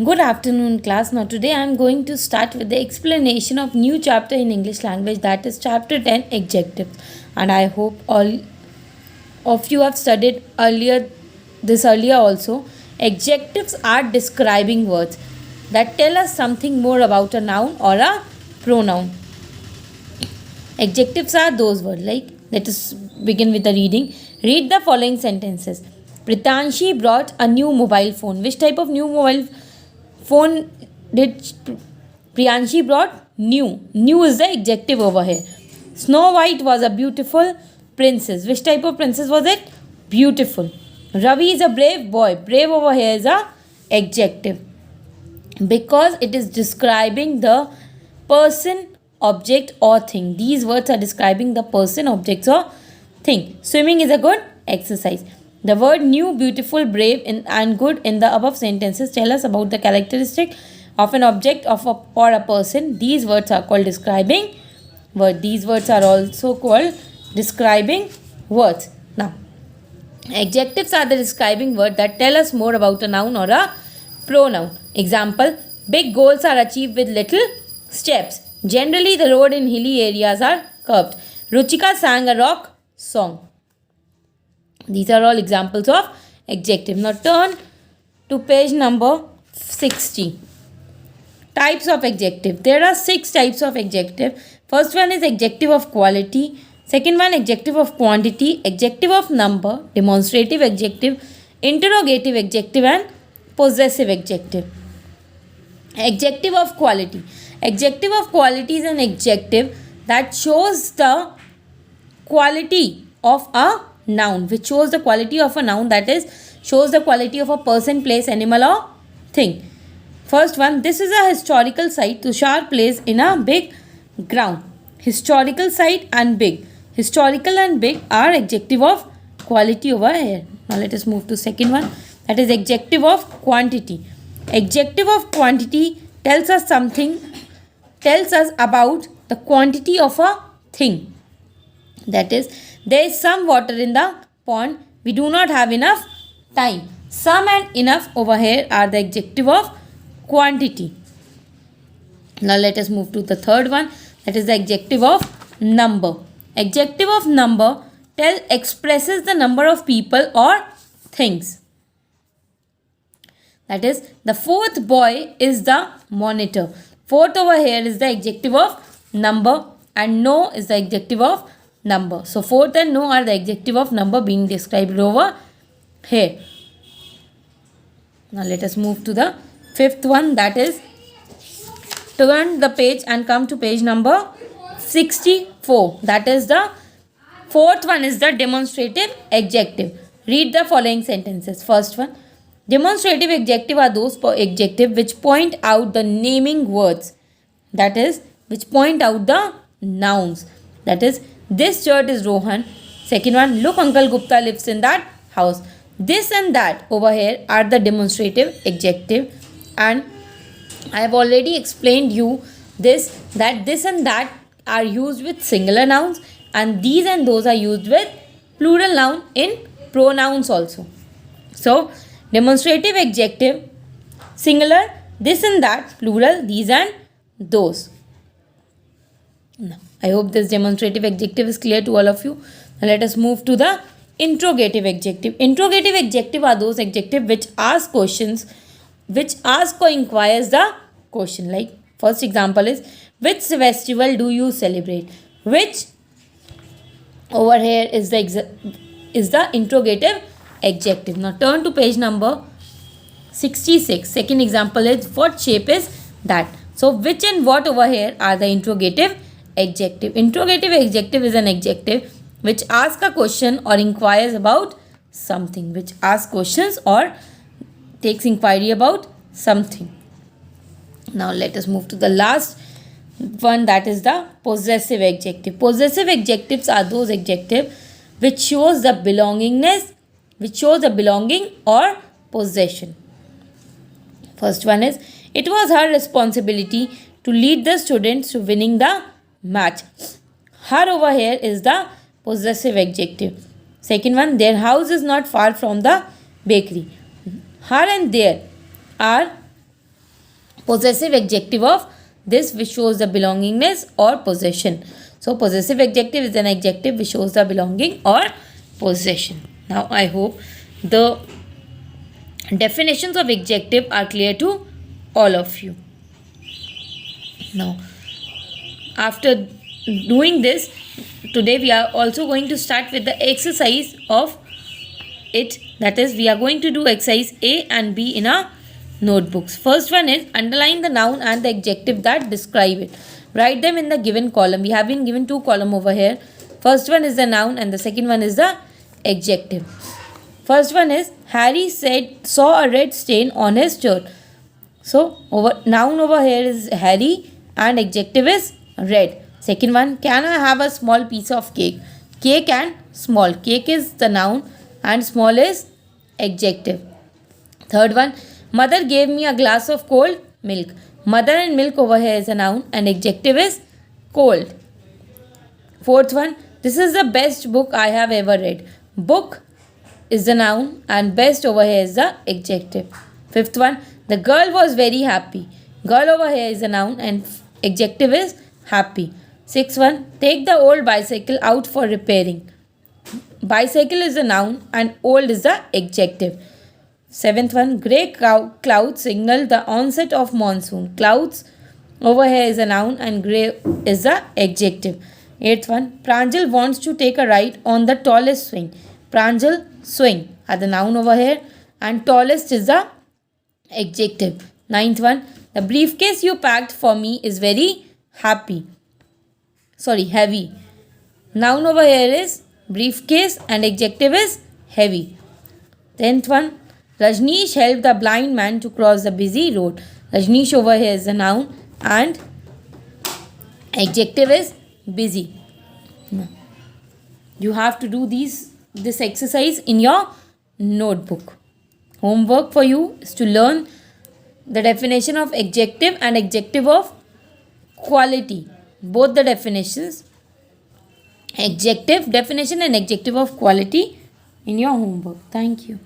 Good afternoon, class. Now, today I am going to start with the explanation of new chapter in English language, that is chapter 10, adjectives. And I hope all of you have studied earlier also. Adjectives are describing words that tell us something more about a noun or a pronoun. Adjectives are those words. Let us begin with the reading. Read the following sentences. Pritanshi brought a new mobile phone. Which type of new mobile phone did Priyanshi brought? New. New is the adjective over here. Snow White was a beautiful princess. Which type of princess was it? Beautiful. Ravi is a brave boy. Brave over here is a adjective because it is describing the person, object or thing. These words are describing the person, objects or thing. Swimming is a good exercise. The word new, beautiful, brave and good in the above sentences tell us about the characteristic of an object or a person. These words are called describing words. These words are also called describing words. Now, adjectives are the describing word that tell us more about a noun or a pronoun. Example, big goals are achieved with little steps. Generally, the road in hilly areas are curved. Ruchika sang a rock song. These are all examples of adjective. Now turn to page number 60. Types of adjective. There are 6 types of adjective. First one is adjective of quality. Second one, adjective of quantity, adjective of number, demonstrative adjective, interrogative adjective and possessive adjective. Adjective of quality. Adjective of quality is an adjective that shows the quality of a noun, which shows the quality of a noun, that is, shows the quality of a person, place, animal or thing. First one, this is a historical site. Tushar plays in a big ground. Historical site and big. Historical and big are adjective of quality over here. Now let us move to second one, that is adjective of quantity. Adjective of quantity tells us about the quantity of a thing. That is, there is some water in the pond. We do not have enough time. Some and enough over here are the adjective of quantity. Now let us move to the third one, that is the adjective of number. Adjective of number expresses the number of people or things. That is, the fourth boy is the monitor. Fourth over here is the adjective of number and no is the adjective of number. So fourth and no are the adjective of number being described over here. Now let us move to the fifth one, that is, turn the page and come to page number 64. That is the fourth one is the demonstrative adjective. Read the following sentences. First one, demonstrative adjective are those adjectives which point out the naming words. That is, which point out the nouns. That is, this shirt is Rohan. Second one, look, Uncle Gupta lives in that house. This and that over here are the demonstrative adjective, and I have already explained you that this and that are used with singular nouns and these and those are used with plural noun in pronouns also. So, demonstrative adjective, singular, this and that, plural, these and those. I hope this demonstrative adjective is clear to all of you. Now let us move to the interrogative adjective. Interrogative adjective are those adjectives which ask questions, which ask or inquires the question. Like first example is, which festival do you celebrate? Which over here is the interrogative adjective. Now turn to page number 66. Second example is, what shape is that? So which and what over here are the interrogative adjective. Interrogative adjective is an adjective which asks a question or inquires about something. Which asks questions or takes inquiry about something. Now let us move to the last one, that is the possessive adjective. Possessive adjectives are those adjectives which shows the belongingness, which shows the belonging or possession. First one is, it was her responsibility to lead the students to winning the match. Her over here is the possessive adjective. Second one, their house is not far from the bakery. Her and there are possessive adjective of this which shows the belongingness or possession. So possessive adjective is an adjective which shows the belonging or possession. Now I hope the definitions of adjective are clear to all of you. Now after doing this, today we are also going to start with the exercise of it. That is, we are going to do exercise A and B in our notebooks. First one is underline the noun and the adjective that describe it. Write them in the given column. We have been given two columns over here. First one is the noun and the second one is the adjective. First one is Harry saw a red stain on his shirt. So noun over here is Harry and adjective is red. Second one, can I have a small piece of cake? Cake and small. Cake is the noun and small is adjective. Third one, mother gave me a glass of cold milk. Mother and milk over here is a noun and adjective is cold. Fourth one, this is the best book I have ever read. Book is the noun and best over here is the adjective. Fifth one, the girl was very happy. Girl over here is a noun and adjective is happy. Sixth one, take the old bicycle out for repairing. Bicycle is a noun and old is the adjective. Seventh one, grey clouds signal the onset of monsoon. Clouds over here is a noun and grey is the adjective. Eighth one, Pranjal wants to take a ride on the tallest swing. Pranjal, swing are the noun over here and tallest is the adjective. Ninth one, the briefcase you packed for me is very heavy. Noun over here is briefcase and adjective is heavy. 10th one, Rajneesh helped the blind man to cross the busy road. Rajneesh over here is a noun and adjective is busy. You have to do this exercise in your notebook. Homework for you is to learn the definition of adjective and adjective of quality. Both the definitions, adjective definition and adjective of quality in your homework. Thank you.